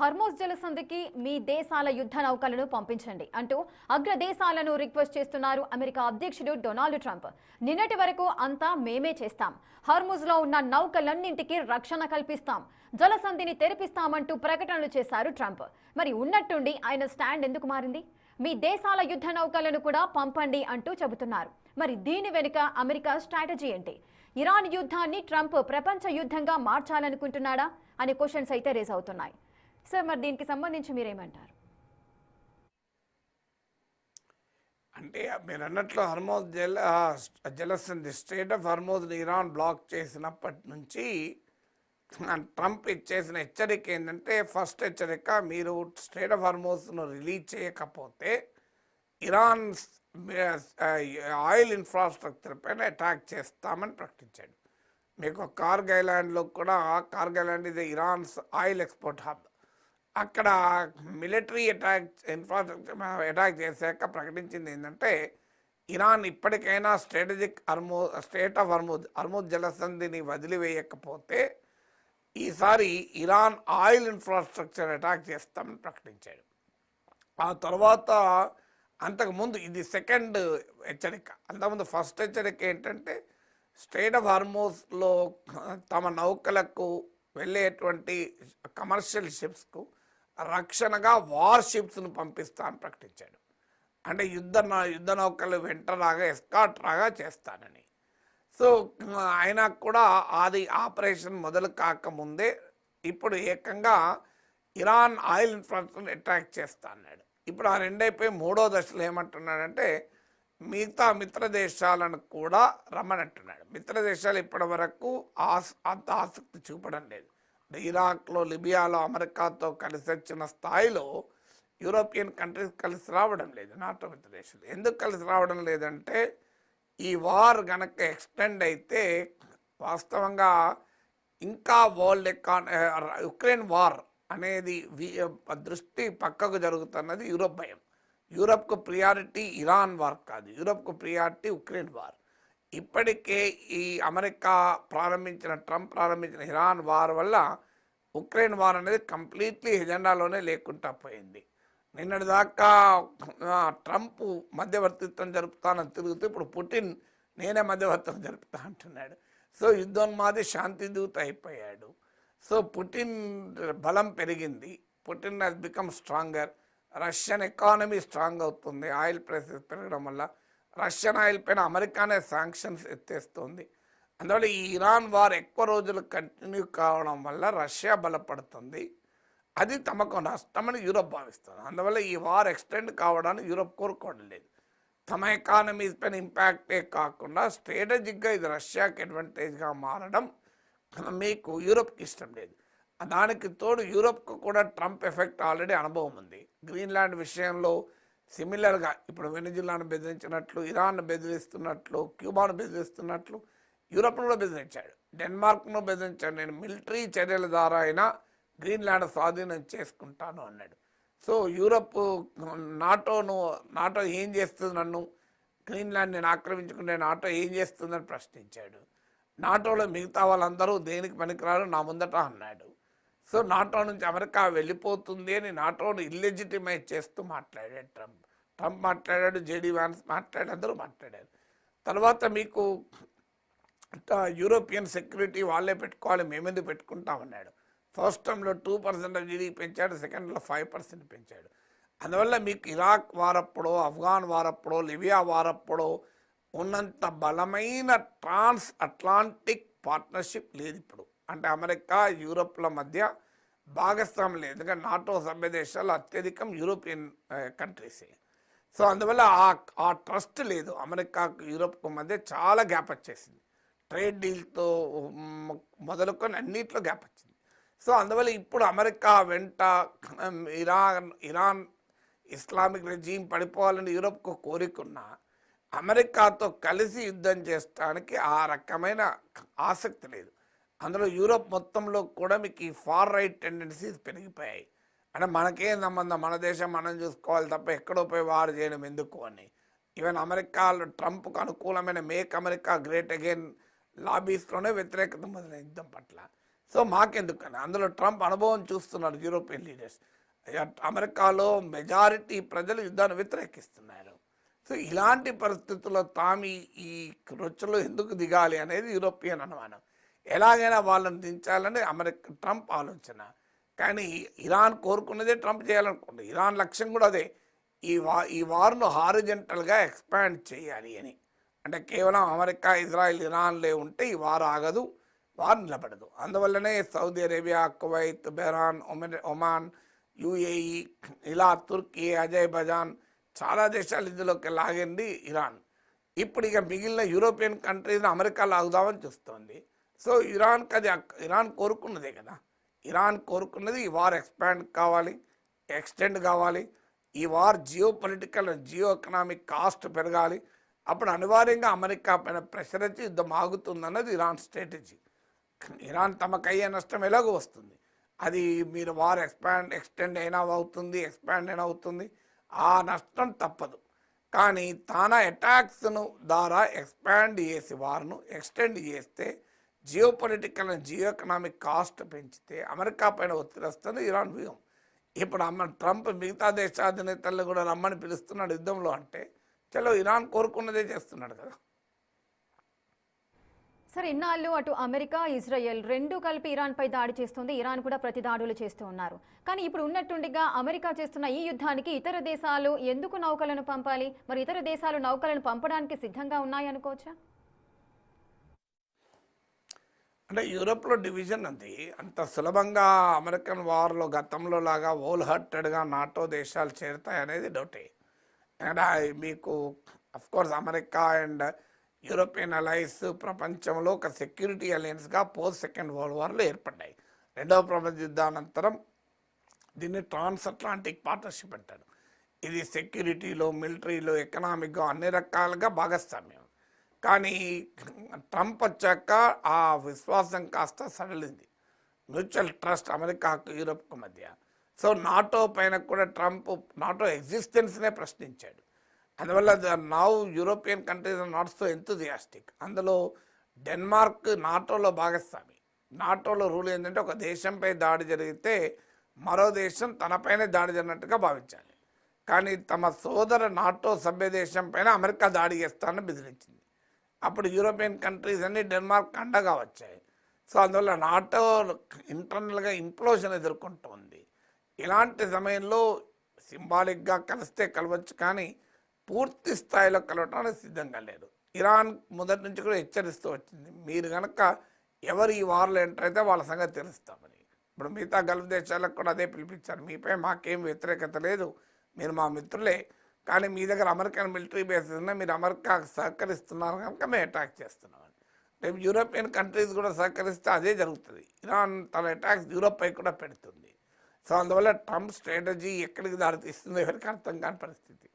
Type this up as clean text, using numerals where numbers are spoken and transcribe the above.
Hormuz జలసంధికి మీ దేశాల యుద్ధ నౌకలను పంపించండి అంటూ అగ్ర దేశాలను రిక్వెస్ట్ చేస్తున్నారు అమెరికా అధ్యక్షుడు డొనాల్డ్ ట్రంప్. నిన్నటి వరకు అంతా మేమే చేస్తాం, హర్మూజ్లో ఉన్న నౌకలన్నింటికి రక్షణ కల్పిస్తాం, జలసంధిని తెరిపిస్తామంటూ ప్రకటనలు చేశారు ట్రంప్. మరి ఉన్నట్టుండి ఆయన స్టాండ్ ఎందుకు మారింది? మీ దేశాల యుద్ధ నౌకలను కూడా పంపండి అంటూ చెబుతున్నారు. మరి దీని వెనుక అమెరికా స్ట్రాటజీ ఏంటి? ఇరాన్ యుద్ధాన్ని ట్రంప్ ప్రపంచ యుద్ధంగా మార్చాలనుకుంటున్నాడా అనే క్వశ్చన్స్ అయితే రేస్ అవుతున్నాయి. సార్, మరి దీనికి సంబంధించి మీరేమంటారు? అంటే మీరు అన్నట్లు హర్మోజ్ జలసంధి స్టేట్ ఆఫ్ హర్మోజ్ని ఇరాన్ బ్లాక్ చేసినప్పటి నుంచి ట్రంప్ ఇచ్చేసిన హెచ్చరిక ఏంటంటే, ఫస్ట్ హెచ్చరిక, మీరు స్టేట్ ఆఫ్ హర్మోజ్ను రిలీజ్ చేయకపోతే ఇరాన్ ఆయిల్ ఇన్ఫ్రాస్ట్రక్చర్ పైన అటాక్ చేస్తామని ప్రకటించాడు. మీకు కార్గ్ ఐలాండ్లో కూడా, కార్గ్ ఐలాండ్ ఇది ఇరాన్స్ ఆయిల్ ఎక్స్పోర్ట్ హబ్, అక్కడ మిలిటరీ ఇన్ఫ్రాస్ట్రక్చర్ అటాక్ చేశాక ప్రకటించింది ఏంటంటే, ఇరాన్ ఇప్పటికైనా స్టేట్ ఆఫ్ హర్మూజ్ జలసంధిని వదిలివేయకపోతే ఈసారి ఇరాన్ ఆయిల్ ఇన్ఫ్రాస్ట్రక్చర్ అటాక్ చేస్తామని ప్రకటించాడు. ఆ తర్వాత అంతకుముందు ఇది సెకండ్ హెచ్చరిక. అంతకుముందు ఫస్ట్ హెచ్చరిక ఏంటంటే, స్టేట్ ఆఫ్ హర్మూజ్లో తమ నౌకలకు వెళ్ళేటువంటి కమర్షియల్ షిప్స్కు రక్షణగా వార్ షిప్స్ను పంపిస్తా అని ప్రకటించాడు. అంటే యుద్ధ నౌకలు వెంటరాగా ఎస్కాట్ రాగా చేస్తానని. సో అయినా కూడా అది ఆపరేషన్ మొదలు కాకముందే ఇప్పుడు ఏకంగా ఇరాన్ ఆయిల్ ఇన్ఫ్రాస్ట్రక్చర్ అటాక్ చేస్తా అన్నాడు. ఇప్పుడు ఆ రెండైపోయి మూడో దశలో ఏమంటున్నాడంటే, మిగతా మిత్ర దేశాలను కూడా రమ్మనంటున్నాడు. మిత్ర దేశాలు ఇప్పటి వరకు అంత ఆసక్తి చూపడం లేదు. ఇరాక్లో, లిబియాలో అమెరికాతో కలిసి వచ్చిన స్థాయిలో యూరోపియన్ కంట్రీస్ కలిసి రావడం లేదు. నాటో మిత్ర దేశాలు ఎందుకు కలిసి రావడం లేదంటే, ఈ వార్ గనక ఎక్స్టెండ్ అయితే వాస్తవంగా ఇంకా యుక్రెయిన్ వార్ అనేది దృష్టి పక్కకు జరుగుతున్నది యూరోప్ భయం. యూరోప్కు ప్రియారిటీ ఇరాన్ వార్ కాదు, యూరోప్కు ప్రియారిటీ ఉక్రెయిన్ వార్. ఇప్పటికే ఈ ట్రంప్ ప్రారంభించిన ఇరాన్ వార్ వల్ల ఉక్రెయిన్ వార్ అనేది కంప్లీట్లీ ఎజెండాలోనే లేకుండా పోయింది. నిన్నటి దాకా ట్రంప్ మధ్యవర్తిత్వం జరుపుతానని తిరుగుతూ ఇప్పుడు పుటిన్ నేనే మధ్యవర్తిత్వం జరుపుతా అంటున్నాడు. సో యుద్ధోన్మాది శాంతి దూత అయిపోయాడు. సో పుటిన్ బలం పెరిగింది. Putin has become stronger. Russian economy strong అవుతుంది ఆయిల్ ప్రైసెస్ పెరగడం వల్ల. రష్యన్ ఆయిల్ పైన అమెరికానే శాంక్షన్స్ ఎత్తేస్తుంది. అందువల్ల ఈ ఇరాన్ వార్ ఎక్కువ రోజులు కంటిన్యూ కావడం వల్ల రష్యా బలపడుతుంది. అది తమకు నష్టమని యూరోప్ భావిస్తుంది. అందువల్ల ఈ వార్ ఎక్స్టెండ్ కావడానికి యూరోప్ కోరుకోవడం లేదు. తమ ఎకానమీస్ పైన ఇంపాక్టే కాకుండా స్ట్రాటజిక్గా ఇది రష్యాకి అడ్వాంటేజ్గా మారడం మీకు యూరోప్కి ఇష్టం లేదు. దానికి తోడు యూరోప్కు కూడా ట్రంప్ ఎఫెక్ట్ ఆల్రెడీ అనుభవం ఉంది. గ్రీన్లాండ్ విషయంలో సిమిలర్గా ఇప్పుడు వెనిజులాను బెదిరించినట్లు, ఇరాన్ను బెదిరిస్తున్నట్లు, క్యూబాను బెదిరిస్తున్నట్లు యూరోప్ను కూడా బెదిరించాడు, డెన్మార్క్ను బెదిరించాడు. నేను మిలిటరీ చర్యల ద్వారా అయినా గ్రీన్లాండ్ స్వాధీనం చేసుకుంటాను అన్నాడు. సో యూరోప్ నాటో ఏం చేస్తుంది, నన్ను గ్రీన్లాండ్ నేను ఆక్రమించుకుంటే నాటో ఏం చేస్తుందని ప్రశ్నించాడు. నాటోలో మిగతా వాళ్ళందరూ దేనికి పనికిరారు నా ముందట అన్నాడు. సో నాటో నుంచి అమెరికా వెళ్ళిపోతుంది అని నాటోను ఇల్లెజిటిమైజ్ చేస్తూ మాట్లాడాడు ట్రంప్ మాట్లాడాడు, జేడీ వాన్స్ మాట్లాడాడు, అందరూ మాట్లాడారు. తర్వాత మీకు యూరోపియన్ సెక్యూరిటీ వాళ్ళే పెట్టుకోవాలి, మేమెందుకు పెట్టుకుంటామన్నాడు. ఫస్ట్ టైంలో 2% ఆఫ్ జీడీ పెంచాడు, సెకండ్లో 5% పెంచాడు. అందువల్ల మీకు ఇరాక్ వారప్పుడో, ఆఫ్ఘాన్ వారప్పుడో, లిబియా వారప్పుడో ఉన్నంత బలమైన ట్రాన్స్ అట్లాంటిక్ పార్ట్నర్షిప్ లేదు ఇప్పుడు. అంటే అమెరికా యూరోప్ల మధ్య భాగస్వామ్యం లేదు. ఎందుకంటే నాటో సభ్య దేశాలు అత్యధికం యూరోపియన్ కంట్రీసే. సో అందువల్ల ఆ ట్రస్ట్ లేదు. అమెరికాకు యూరోప్కు మధ్య చాలా గ్యాప్ వచ్చేసింది. ట్రేడ్ డీల్తో మొదలుకొని అన్నింటిలో గ్యాప్ వచ్చింది. సో అందువల్ల ఇప్పుడు అమెరికా వెంట ఇరాన్ ఇస్లామిక్ రెజీమ్ పడిపోవాలని యూరోప్కు కోరికున్నా అమెరికాతో కలిసి యుద్ధం చేయడానికి ఆ రకమైన ఆసక్తి లేదు. అందులో యూరోప్ మొత్తంలో కూడా మీకు ఈ ఫార్ రైట్ టెండెన్సీస్ పెరిగిపోయాయి. అంటే మనకేం సంబంధం, మన దేశం మనం చూసుకోవాలి తప్ప ఎక్కడో పోయి వారు చేయడం ఎందుకు అని. ఈవెన్ అమెరికాలో ట్రంప్కు అనుకూలమైన మేక్ అమెరికా గ్రేట్ అగైన్ లాబీస్లోనే వ్యతిరేకత మొదలైన యుద్ధం పట్ల. సో మాకెందుకని అందులో ట్రంప్ అనుభవం చూస్తున్నారు యూరోపియన్ లీడర్స్. అమెరికాలో మెజారిటీ ప్రజలు యుద్ధాన్ని వ్యతిరేకిస్తున్నారు. సో ఇలాంటి పరిస్థితుల్లో తాము ఈ రొచ్చులో ఎందుకు దిగాలి అనేది యూరోపియన్ అనుమానం. ఎలాగైనా వాళ్ళని దించాలని ట్రంప్ ఆలోచన. కానీ ఇరాన్ కోరుకున్నదే ట్రంప్ చేయాలనుకుంటుంది. ఇరాన్ లక్ష్యం కూడా అదే, ఈ వార్ను హారిజెంటల్గా ఎక్స్పాండ్ చేయాలి అని. అంటే కేవలం అమెరికా, ఇజ్రాయిల్, ఇరాన్లే ఉంటే ఈ వార్ ఆగదు, వార్ నిలబడదు. అందువల్లనే Saudi Arabia, Kuwait, బెహ్రాన్, Oman, UAE, ఇలా తుర్కీ, అజర్బైజాన్ చాలా దేశాలు ఇందులోకి లాగింది ఇరాన్. ఇప్పుడు ఇక మిగిలిన యూరోపియన్ కంట్రీస్ని అమెరికా లాగుదామని చూస్తోంది. సో ఇరాన్ కోరుకున్నదే కదా. ఇరాన్ కోరుకున్నది ఈ వార్ ఎక్స్టెండ్ కావాలి. ఈ వార్ జియో ఎకనామిక్ కాస్ట్ పెరగాలి. అప్పుడు అనివార్యంగా అమెరికా పైన ప్రెషర్ వచ్చి యుద్ధం ఆగుతుందన్నది ఇరాన్ స్ట్రాటజీ. ఇరాన్ తమకు అయ్యే నష్టం ఎలాగో వస్తుంది, అది మీరు వార్ ఎక్స్టెండ్ అయినా అవుతుంది, ఆ నష్టం తప్పదు. కానీ తన అటాక్స్ను ద్వారా వార్ను ఎక్స్టెండ్ చేస్తే జియో ఎకనామిక్ కాస్ట్ పెంచితే అమెరికా పైన ఒత్తిడి వస్తుంది ఇరాన్ వ్యూహం. ఇప్పుడు ట్రంప్ మిగతా దేశాధినేతలను కూడా రమ్మని పిలుస్తున్నాడు యుద్ధంలో అంటే చలో ఇరాన్ కోరుకున్నదే చేస్తున్నాడు కదా. సరే, ఇన్నాళ్ళు అటు అమెరికా, ఇజ్రాయెల్ రెండు కలిపి ఇరాన్పై దాడి చేస్తుంది, ఇరాన్ కూడా ప్రతి దాడులు చేస్తూ ఉన్నారు. కానీ ఇప్పుడు ఉన్నట్టుండిగా అమెరికా చేస్తున్న ఈ యుద్ధానికి ఇతర దేశాలు ఎందుకు నౌకలను పంపాలి? మరి ఇతర దేశాలు నౌకలను పంపడానికి సిద్ధంగా ఉన్నాయనుకోవచ్చా? అంటే యూరోప్లో డివిజన్ ఉంది. అంత సులభంగా అమెరికన్ వార్లో గతంలో లాగా హోల్ హార్టెడ్గా నాటో దేశాలు చేరుతాయనేది డౌటే. మీకు of course America and European alliance ప్రపంచంలో ఒక సెక్యూరిటీ అలయన్స్గా పోస్ట్ సెకండ్ వరల్డ్ వార్లో ఏర్పడ్డాయి. రెండవ ప్రపంచ యుద్ధానంతరం దీన్ని ట్రాన్స్ అట్లాంటిక్ పార్ట్నర్షిప్ అంటారు. ఇది సెక్యూరిటీలో, మిలిటరీలో, ఎకనామిక్గా అన్ని రకాలుగా భాగస్వామ్యం. కానీ ట్రంప్ వచ్చాక ఆ విశ్వాసం కాస్త సడలింది. మ్యూచువల్ ట్రస్ట్ అమెరికాకు, యూరోప్కు మధ్య. సో నాటో పైన కూడా ట్రంప్ నాటో ఎగ్జిస్టెన్స్నే ప్రశ్నించాడు. అందువల్ల now European countries are not so enthusiastic. అందులో డెన్మార్క్ నాటోలో భాగస్వామి. నాటోలో రూల్ ఏంటంటే ఒక దేశంపై దాడి జరిగితే మరో దేశం తనపైనే దాడి జరిగినట్టుగా భావించాలి. కానీ తమ సోదర నాటో సభ్య దేశం పైన అమెరికా దాడి చేస్తానని బెదిరించింది. అప్పుడు యూరోపియన్ కంట్రీస్ అన్ని డెన్మార్క్ అండగా వచ్చాయి. సో అందువల్ల నాటో ఇంటర్నల్గా ఇంప్లోషన్ ఎదుర్కొంటుంది. ఇలాంటి సమయంలో సింబాలిక్గా కలిస్తే కలవచ్చు, కానీ పూర్తి స్థాయిలో కలవటానికి సిద్ధంగా లేదు. ఇరాన్ మొదటి నుంచి కూడా హెచ్చరిస్తూ వచ్చింది, మీరు కనుక ఎవరు ఈ వార్లో ఎంటర్ అయితే వాళ్ళ సంగతి తెలుస్తామని. ఇప్పుడు మిగతా గల్ఫ్ దేశాలకు కూడా అదే పిలిపించారు, మీపై మాకేం వ్యతిరేకత లేదు, మీరు మా మిత్రులే, కానీ మీ దగ్గర అమెరికన్ మిలిటరీ బేసెస్ ఉన్నాయి, మీరు అమెరికాకు సహకరిస్తున్నారు కనుక మేము అటాక్ చేస్తున్నామని. రేపు యూరోపియన్ కంట్రీస్ కూడా సహకరిస్తే అదే జరుగుతుంది. ఇరాన్ తన అటాక్స్ యూరోప్ పై కూడా పెడుతుంది. సో అందువల్ల ట్రంప్ స్ట్రాటజీ ఎక్కడికి దారితీస్తుందో ఎవరికి అర్థం కాని పరిస్థితి.